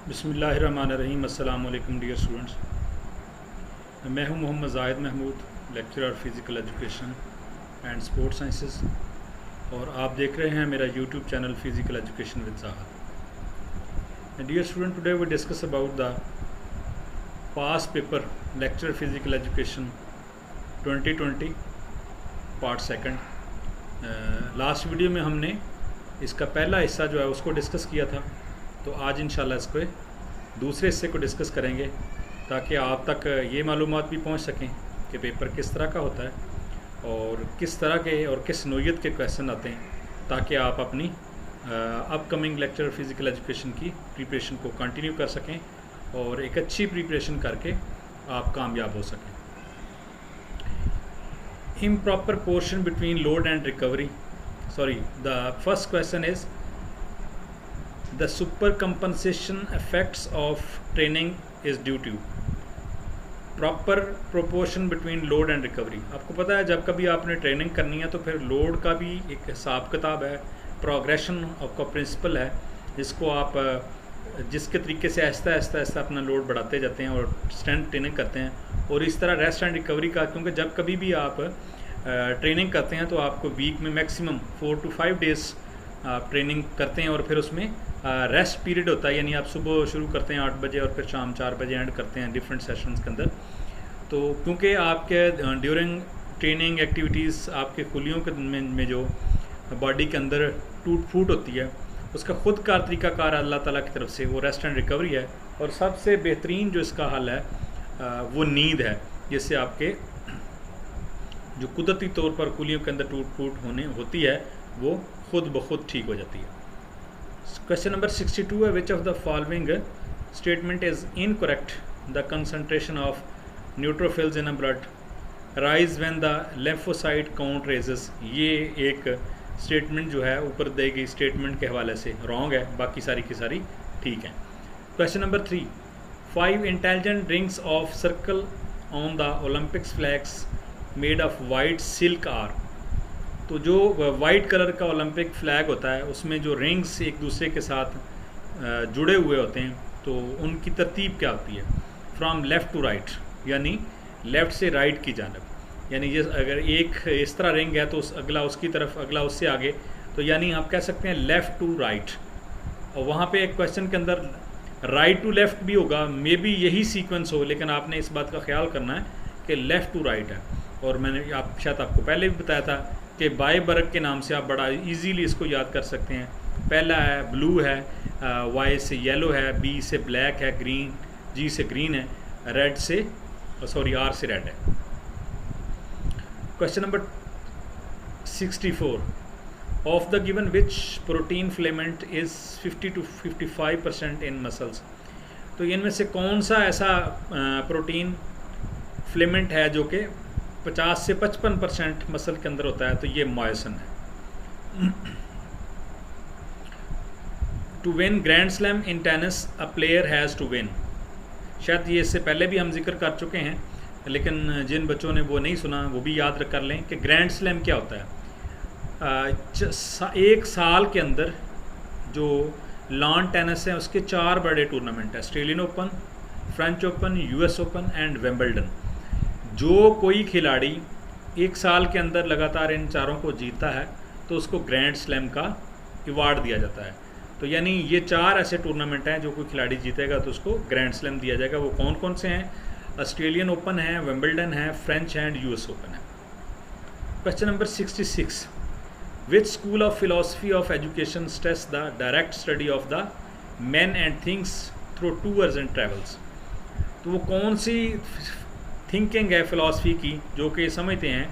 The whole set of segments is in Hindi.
बिस्मिल्लाहिर्रहमानिर्रहीम। अस्सलाम वालेकुम डियर स्टूडेंट्स, मैं हूं Mohammad Zahid Mahmood, lecturer physical education and sports sciences, और आप देख रहे हैं मेरा YouTube channel physical education with Zahid. Dear student, today we discuss about the pass paper lecturer physical education 2020 part second. Last video में हमने इसका पहला हिस्सा जो है उसको डिस्कस किया था, तो आज इंशाल्लाह इसको दूसरे हिस्से को डिस्कस करेंगे ताकि आप तक ये मालूमात भी पहुंच सकें कि पेपर किस तरह का होता है और किस तरह के और किस नोयत के क्वेश्चन आते हैं, ताकि आप अपनी अपकमिंग लेक्चर फ़िज़िकल एजुकेशन की प्रिपरेशन को कंटिन्यू कर सकें और एक अच्छी प्रिपरेशन करके आप कामयाब हो सकें। Improper portion between load and recovery, the first question is the super compensation effects of training is due to proper proportion between load and recovery। आपको पता है जब कभी आपने ट्रेनिंग करनी है तो फिर लोड का भी एक हिसाब किताब है, प्रोग्रेशन का प्रिंसिपल है, जिसको आप जिसके तरीके से आहिस्ता आहिस्ता अपना लोड बढ़ाते जाते हैं और स्ट्रेंथ ट्रेनिंग करते हैं। और इस तरह रेस्ट एंड रिकवरी का, क्योंकि जब कभी भी आप ट्रेनिंग करते हैं तो आपको वीक में मैक्सिमम 4 to 5 डेज़ आप ट्रेनिंग करते हैं और फिर उसमें रेस्ट पीरियड होता है, यानी आप सुबह शुरू करते हैं 8 बजे और फिर शाम 4 बजे एंड करते हैं डिफरेंट सेशंस के अंदर। तो क्योंकि आपके ड्यूरिंग ट्रेनिंग एक्टिविटीज़ आपके खुलियों के में जो बॉडी के अंदर टूट फूट होती है, उसका ख़ुद का तरीक़ाकार अल्लाह ताला की तरफ से वो रेस्ट एंड रिकवरी है। और सबसे बेहतरीन जो इसका हल है वो नींद है, जिससे आपके जो कुदरती तौर पर खुलियों के अंदर टूट फूट होती है वो खुद ब खुद ठीक हो जाती है। क्वेश्चन नंबर 62 है, which of the following statement is incorrect? The concentration of neutrophils in a blood rise when the lymphocyte count raises. ये एक स्टेटमेंट जो है ऊपर दी गई स्टेटमेंट के हवाले से रॉन्ग है, बाकी सारी की सारी ठीक है। Question number 3, 5 intelligent rings of circle on the Olympics flags made of white silk are. तो जो वाइट कलर का ओलंपिक फ्लैग होता है उसमें जो रिंग्स एक दूसरे के साथ जुड़े हुए होते हैं, तो उनकी तरतीब क्या होती है? फ्रॉम लेफ़्ट टू राइट, यानी लेफ़्ट से राइट की जानब। यानी जिस अगर एक इस तरह रिंग है तो अगला उसकी तरफ, अगला उससे आगे, तो यानी आप कह सकते हैं लेफ़्ट टू राइट। और वहाँ पे एक क्वेश्चन के अंदर राइट टू लेफ़्ट भी होगा, मे बी यही सीक्वेंस हो, लेकिन आपने इस बात का ख्याल करना है कि लेफ़्ट टू राइट है। और मैंने शायद आपको पहले भी बताया था कि बाय बर्ग के नाम से आप बड़ा इजीली इसको याद कर सकते हैं। पहला है ब्लू है, वाई से येलो है, बी से ब्लैक है, ग्रीन जी से ग्रीन है, रेड से आर से रेड है। Question number 64, of the given which protein filament is 50 to 55% in muscles. तो इनमें से कौन सा ऐसा प्रोटीन फिलेमेंट है जो कि 50 से 55% मसल के अंदर होता है? तो ये मायोसिन है। To win grand slam in tennis a player has to win. शायद ये इससे पहले भी हम जिक्र कर चुके हैं, लेकिन जिन बच्चों ने वो नहीं सुना वो भी याद कर लें कि ग्रैंड स्लैम क्या होता है। एक साल के अंदर जो लॉन टेनिस है उसके 4 बड़े टूर्नामेंट है: Australian open, French open, US open and Wimbledon. जो कोई खिलाड़ी एक साल के अंदर लगातार इन चारों को जीतता है तो उसको ग्रैंड स्लैम का अवार्ड दिया जाता है। तो यानी ये 4 ऐसे टूर्नामेंट हैं जो कोई खिलाड़ी जीतेगा तो उसको ग्रैंड स्लैम दिया जाएगा। वो कौन कौन से हैं? ऑस्ट्रेलियन ओपन है, विंबलडन है, फ्रेंच एंड यूएस ओपन है। Question number 66, which school of philosophy of education stress the direct study of the man and things through tours and travels. तो वो कौन सी थिंकिंग है फ़िलासफ़ी की जो कि समझते हैं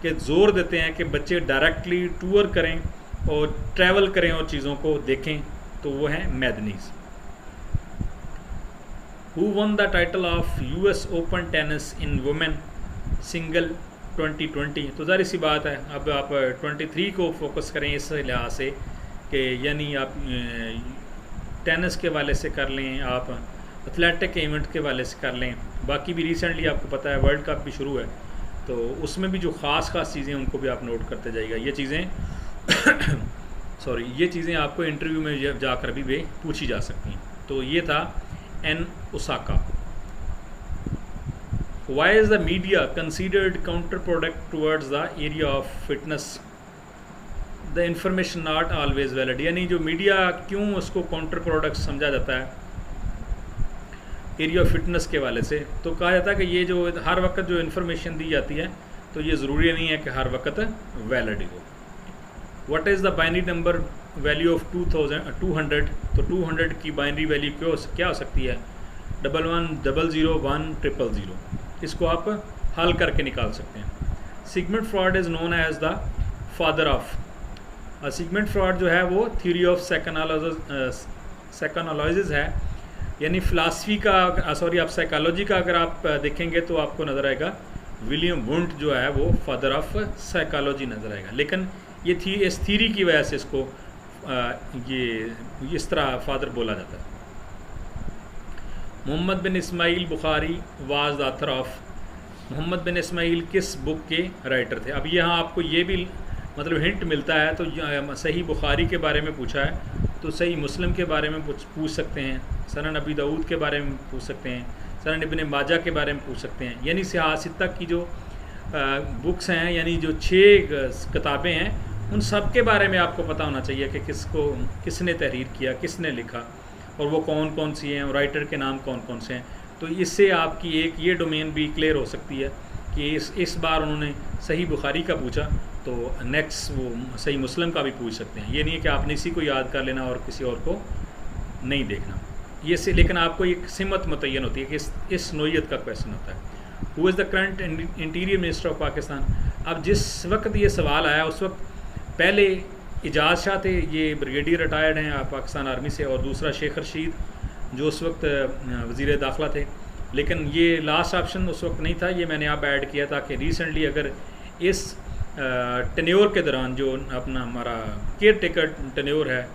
कि ज़ोर देते हैं कि बच्चे डायरेक्टली टूर करें और ट्रैवल करें और चीज़ों को देखें? तो वो हैं मैदनीज। Who won the title of US Open tennis in women single 2020। तो ज़ाहिर सी बात है, अब आप 23 को फोकस करें इस लिहाज से कि यानी आप टेनिस के वाले से कर लें, आप एथलेटिक इवेंट के वाले से कर लें। बाकी भी रिसेंटली आपको पता है वर्ल्ड कप भी शुरू है, तो उसमें भी जो ख़ास चीज़ें उनको भी आप नोट करते जाइएगा। ये चीज़ें ये चीज़ें आपको इंटरव्यू में जाकर भी वे पूछी जा सकती हैं। तो ये था N Osaka. Why is the media considered counterproduct towards the area of fitness? The information not always valid, यानी जो मीडिया क्यों उसको काउंटर प्रोडक्ट समझा जाता है एरिया ऑफ फिटनेस के वाले से, तो कहा जाता है कि ये जो हर वक्त जो इन्फॉर्मेशन दी जाती है तो ये ज़रूरी नहीं है कि हर वक्त वैलिड हो। What is the binary number value of 200? तो 200 की बाइनरी वैल्यू क्या हो सकती है? 1100100000। इसको आप हल करके निकाल सकते हैं। Sigmund Freud is known as the father of. Sigmund Freud जो है वो थ्योरी ऑफ साइकोएनालिसिस है, यानी फ़िलासफ़ी का आप साइकोलॉजी का अगर आप देखेंगे तो आपको नज़र आएगा विलियम वुंट जो है वो फादर ऑफ साइकोलॉजी नज़र आएगा। लेकिन ये इस थ्योरी की वजह से इसको ये इस तरह फादर बोला जाता है। Muhammad bin Ismail Bukhari was the author of. Muhammad bin Ismail किस बुक के राइटर थे? अब यहाँ आपको ये भी मतलब हिंट मिलता है, तो सही बुखारी के बारे में पूछा है तो सही मुस्लिम के बारे में पूछ सकते हैं, सनन अबी दाऊद के बारे में पूछ सकते हैं, सनन इब्न माजा के बारे में पूछ सकते हैं। यानी सियासत की जो बुक्स हैं, यानी जो 6 किताबें हैं, उन सब के बारे में आपको पता होना चाहिए कि किसने तहरीर किया, किसने लिखा और वो कौन कौन सी हैं और राइटर के नाम कौन कौन से हैं। तो इससे आपकी एक ये डोमेन भी क्लियर हो सकती है कि इस बार उन्होंने सही बुखारी का पूछा तो नेक्स्ट वो सही मुस्लिम का भी पूछ सकते हैं। ये नहीं है कि आपने इसी को याद कर लेना और किसी और को नहीं देखना ये से, लेकिन आपको एक सिमत मुतय्यन होती है कि इस नोयत का क्वेश्चन होता है। Who is the current interior minister of Pakistan? अब जिस वक्त ये सवाल आया उस वक्त पहले इजाज़ शाह थे, ये ब्रिगेडियर रिटायर्ड हैं पाकिस्तान आर्मी से, और दूसरा शेख रशीद जो उस वक्त वज़ीर दाखिला थे। लेकिन ये लास्ट ऑप्शन उस वक्त नहीं था, ये मैंने आप ऐड किया था कि रिसेंटली अगर इस टेन्योर के दौरान जो अपना हमारा केयर टेकर टेन्योर है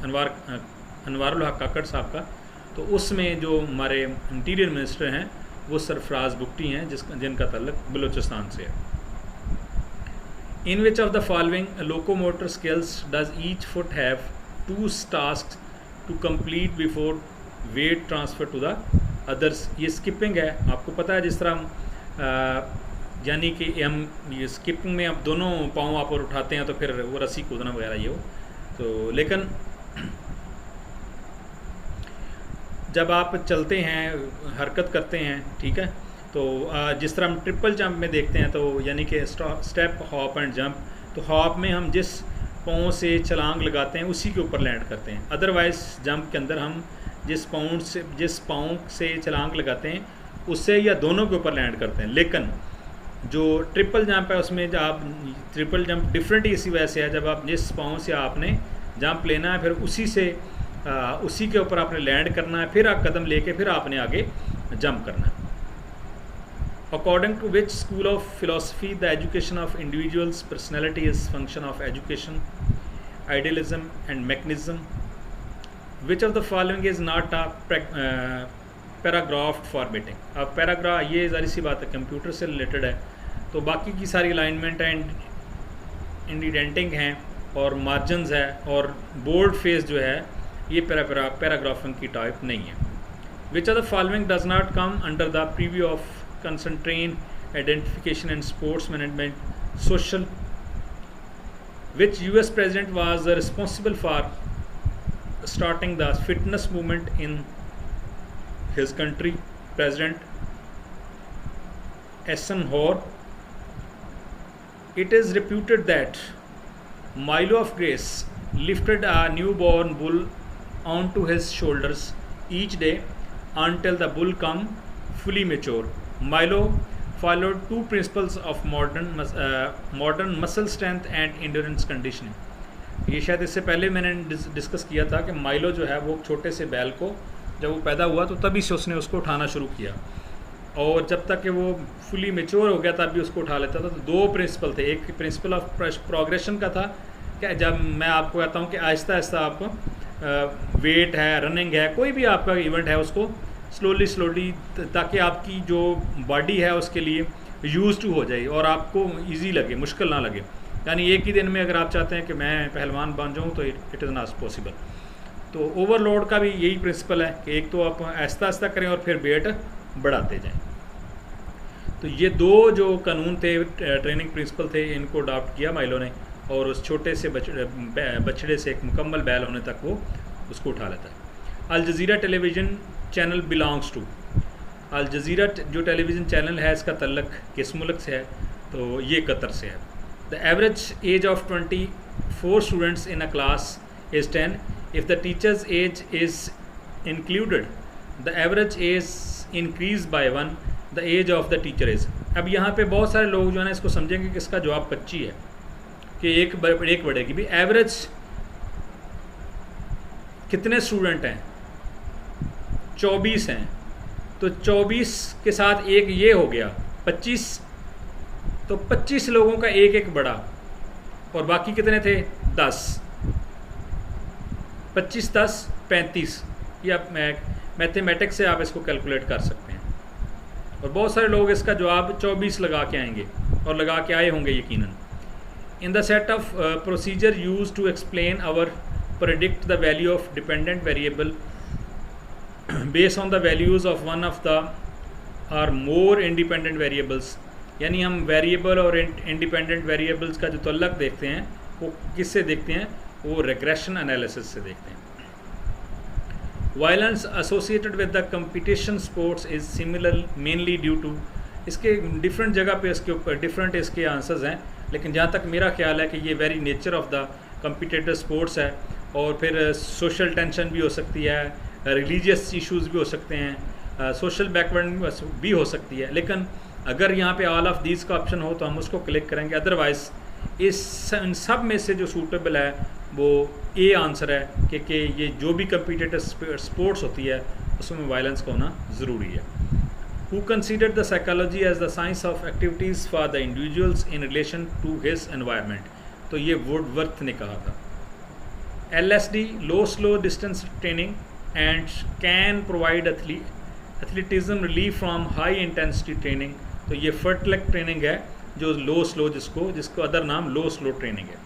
अनवारुल हक काकड़ साहब का, तो उसमें जो हमारे इंटीरियर मिनिस्टर हैं वो सरफराज बुगटी हैं जिनका ताल्लुक बलूचिस्तान से है। In which of the following locomotor skills does each foot have 2 task to complete before weight transfer to the others? ये स्किपिंग है, आपको पता है, जिस तरह हम यानी कि हम ये स्किपिंग में अब दोनों पाँव आप और उठाते हैं तो फिर वो रस्सी कूदना वगैरह ये हो तो, लेकिन जब आप चलते हैं हरकत करते हैं, ठीक है, तो जिस तरह हम ट्रिपल जंप में देखते हैं तो यानी कि स्टेप हॉप एंड जंप, तो हॉप में हम जिस पाँव से छलांग लगाते हैं उसी के ऊपर लैंड करते हैं। अदरवाइज़ जंप के अंदर हम जिस पाँव से छलांग लगाते हैं उससे या दोनों के ऊपर लैंड करते हैं। लेकिन जो ट्रिपल जंप है उसमें जब आप ट्रिपल जंप डिफरेंट इसी वजह से है, जब आप जिस पाँव से आपने जंप लेना है फिर उसी के ऊपर आपने लैंड करना है, फिर आप कदम लेके फिर आपने आगे जंप करना है। According to which school of philosophy the education of individuals personality is function of education, idealism and mechanism? Which of the following is not a paragraph formatting? अब पैराग्राफ ये ज़ाहिर सी बात है कंप्यूटर से रिलेटेड है, तो बाकी की सारी अलाइनमेंट एंड इंडेंटिंग हैं और मार्जिनस है और बोल्ड फेस जो है ये पैराग्राफिंग की टाइप नहीं है। Which of the following does not come under the preview of concentration identification and sports management social? Which US president was responsible for starting the fitness movement in his country? President Eisenhower. It is reputed that Milo of Grace lifted a newborn bull onto his shoulders each day until the bull come fully mature. Milo followed 2 principles of modern muscle strength and endurance conditioning. ये शायद इससे पहले मैंने डिस्कस किया था कि माइलो जो है वो छोटे से बैल को जब वो पैदा हुआ तो तभी से उसने उसको उठाना शुरू किया और जब तक कि वो फुली मेच्योर हो गया तब भी उसको उठा लेता था। तो 2 प्रिंसिपल थे, एक प्रिंसिपल ऑफ प्रोग्रेशन का था कि जब मैं आपको कहता हूँ कि आहिस्ता आहिस्ता आप वेट है, रनिंग है, कोई भी आपका इवेंट है उसको स्लोली ताकि आपकी जो बॉडी है उसके लिए यूज़ टू हो जाए और आपको इजी लगे, मुश्किल ना लगे। यानी एक ही दिन में अगर आप चाहते हैं कि मैं पहलवान बन जाऊँ तो इट इज़ नॉट पॉसिबल। तो ओवरलोड का भी यही प्रिंसिपल है कि एक तो आप आहिस्ता आहिस्ता करें और फिर वेट बढ़ाते जाएं। तो ये दो जो कानून थे, ट्रेनिंग प्रिंसिपल थे, इनको अडॉप्ट किया माइलो ने, और उस छोटे से बछड़े से एक मुकम्मल बैल होने तक वो उसको उठा लेता है। Al Jazeera television channel belongs to, Al Jazeera जो टेलीविज़न चैनल है इसका तल्लक किस मुल्क से है? तो ये कतर से है। The average age of 24 students in a class is 10 if the teachers age is included the average age increase by 1 the age of the teacher is. अब यहाँ पे बहुत सारे लोग जो है ना इसको समझेंगे कि इसका जवाब 25 है कि एक बढ़ेगी भी। एवरेज कितने स्टूडेंट हैं? 24 हैं, तो 24 के साथ एक ये हो गया 25, तो 25 लोगों का एक एक बढ़ा, और बाकी कितने थे? 10, 25 10 35। या मैथमेटिक्स से आप इसको कैलकुलेट कर सकते हैं। और बहुत सारे लोग इसका जवाब 24 लगा के आएंगे, और लगा के आए होंगे यकीनन। In the set of procedure use to explain our predict the value of dependent variable based on the values of one of the or more independent variables। यानी हम वेरिएबल और इंडिपेंडेंट वेरिएबल्स का जो तल्लक देखते हैं वो किससे देखते हैं? वो रिग्रेशन एनालिसिस से देखते हैं। Violence associated with the competition sports is similar mainly due to, इसके डिफरेंट जगह पे इसके ऊपर डिफरेंट इसके आंसर्स हैं, लेकिन जहाँ तक मेरा ख्याल है कि ये very nature of the competitive sports है, और फिर सोशल टेंशन भी हो सकती है, रिलीजियस इश्यूज़ भी हो सकते हैं, सोशल बैकवर्ड भी हो सकती है। लेकिन अगर यहाँ पे ऑल ऑफ दीज का ऑप्शन हो तो हम उसको क्लिक करेंगे, अदरवाइज़ इन सब में से जो सूटेबल है वो ए आंसर है कि ये जो भी कंपिटिटिव स्पोर्ट्स होती है उसमें वायलेंस का होना ज़रूरी है। Who considered the psychology as the science of activities for the individuals in relation to his environment, तो ये वुडवर्थ ने कहा था। LSD low slow distance training and can provide athleticism relief from high intensity training, तो ये फर्टलेक ट्रेनिंग है जो लो स्लो जिसको अदर नाम लो स्लो ट्रेनिंग है।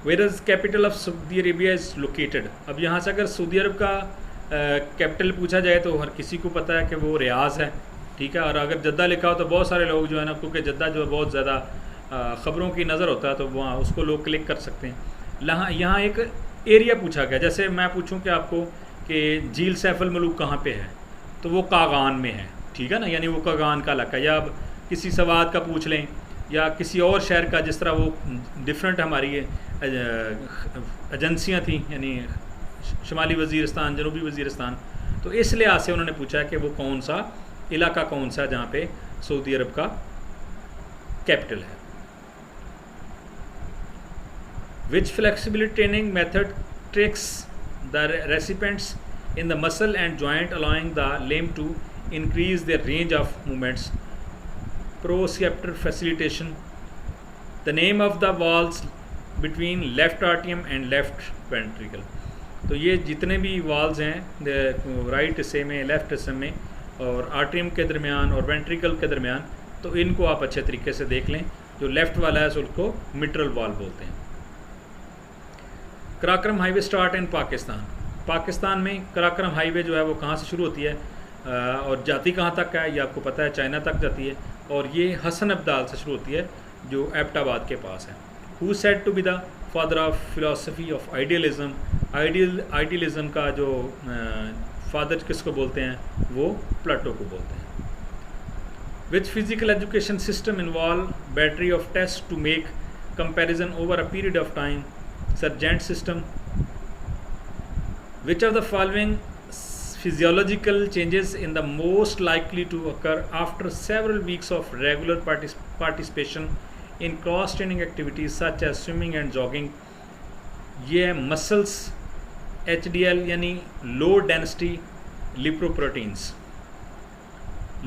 Where is capital of Saudi Arabia is located, अब यहाँ से अगर सऊदी अरब का कैपिटल पूछा जाए तो हर किसी को पता है कि वो रियाज है, ठीक है। और अगर जद्दा लिखा हो तो बहुत सारे लोग जो है ना, क्योंकि जद्दा जो है बहुत ज़्यादा ख़बरों की नज़र होता है तो वहाँ उसको लोग क्लिक कर सकते हैं। यहाँ एक एरिया पूछा गया, जैसे मैं पूछूं कि आपको कि झील सैफुल मलूक कहाँ पे है, तो वो कागान में है, ठीक है ना, यानी वो कागान का इलाका। या अब किसी सवाद का पूछ लें या किसी और शहर का, जिस तरह वो डिफरेंट हमारी एजेंसियाँ थी, यानी शुमाली वज़ीरिस्तान, जनूबी वज़ीरिस्तान, तो इस लिहाज से उन्होंने पूछा है कि वो कौन सा इलाका कौन सा जहाँ पे सऊदी अरब का कैपिटल है। Which flexibility training method tricks the recipients in the muscle and joint, allowing the limb to increase their range of movements? Proprioceptor facilitation. The name of the valves between left atrium and left ventricle. तो ये जितने भी वाल्व्स हैं राइट हिस्से में, लेफ्ट हिस्से में, और आर्ट्रियम के दरमियान और वेंट्रिकल के दरमियान, तो इनको आप अच्छे तरीके से देख लें। जो लेफ्ट वाला है उसको मिट्रल वाल्व बोलते हैं। Karakoram highway start in Pakistan में कराक्रम हाईवे जो है वो कहाँ से शुरू होती है और जाती कहाँ तक है, ये आपको पता है, चाइना तक जाती है, और ये हसन अब्दाल से शुरू होती है जो एबटाबाद के पास है। Who said to be the father of philosophy of idealism, idealism का जो फादर किसको बोलते हैं, वो प्लेटो को बोलते हैं। Which physical education system involve battery of test to make comparison over a period of time, Sargent system. Which of the following physiological changes in the most likely to occur after several weeks of regular participation in cross training activities such as swimming and jogging? ये muscles HDL यानी low density lipoproteins.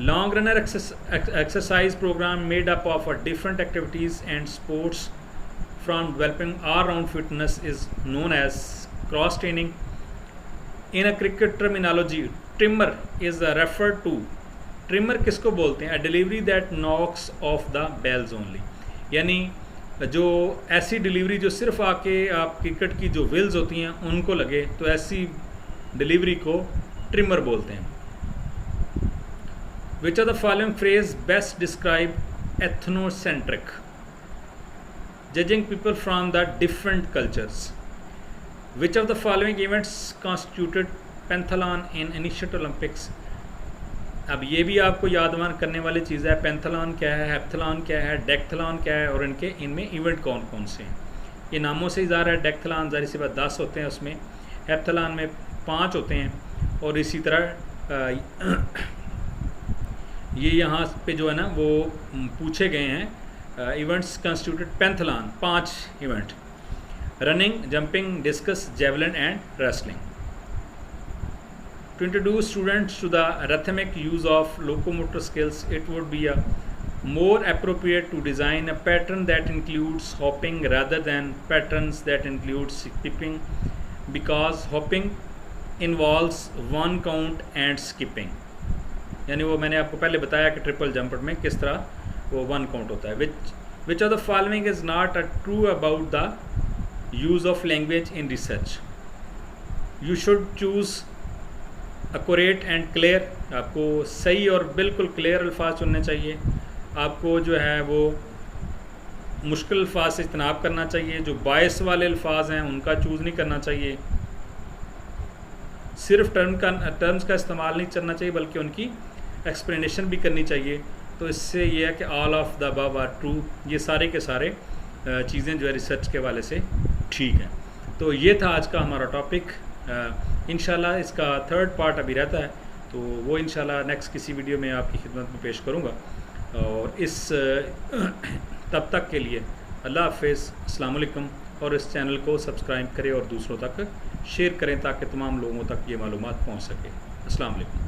Long runner exercise program made up of different activities and sports from developing all-round fitness is known as cross training. In a cricket terminology, trimmer is referred to. Trimmer किसको बोलते हैं? A delivery that knocks off the bells only. यानी जो ऐसी डिलीवरी जो सिर्फ आके आप क्रिकेट की जो व्हील्स होती हैं उनको लगे, तो ऐसी डिलीवरी को ट्रिमर बोलते हैं। Which are the following phrase best describe ethnocentric, judging people from the different cultures. Which of the following events constituted pentathlon in Asian Olympics. अब ये भी आपको यादवान करने वाली चीज़ है, पेंथलॉन क्या है, हेप्थलॉन क्या है, डेक्थलॉन क्या है, और इनमें इवेंट कौन कौन से हैं। ये नामों से ही ज़ाहिर है, डेक्थलॉन ज़ाहिर सी बात 10 होते हैं उसमें, हेप्थलॉन में 5 होते हैं, और इसी तरह ये यहाँ पे जो है ना वो पूछे गए हैं events constituted pentathlon 5 event, running, jumping, discus, javelin and wrestling. To introduce students to the rhythmic use of locomotor skills, it would be more appropriate to design a pattern that includes hopping rather than patterns that include skipping, because hopping involves one count and skipping, यानी वो मैंने आपको पहले बताया कि ट्रिपल जंपर में किस तरह वो 1 काउंट होता है। Which of the following is not true about the use of language in research? You should choose accurate and clear, आपको सही और बिल्कुल क्लियर अल्फाज चुनने चाहिए। आपको जो है वो मुश्किल अल्फाज से इज्तनाब करना चाहिए, जो बायस वाले अल्फाज हैं उनका चूज़ नहीं करना चाहिए। सिर्फ टर्म्स का इस्तेमाल नहीं करना चाहिए, बल्कि उनकी एक्सप्लेनेशन भी करनी चाहिए। तो इससे ये है कि all of the above are true, ये सारे के सारे चीज़ें जो है रिसर्च के वाले से ठीक हैं। तो ये था आज का हमारा टॉपिक। इंशाल्लाह इसका 3rd पार्ट अभी रहता है, तो वो इंशाल्लाह नेक्स्ट किसी वीडियो में आपकी खिदमत में पेश करूँगा। और इस तब तक के लिए अल्लाह हाफ़िज़, अस्सलाम वालेकुम, और इस चैनल को सब्सक्राइब करें और दूसरों तक शेयर करें ताकि तमाम लोगों तक ये मालूमात पहुँच सके। अस्सलाम वालेकुम।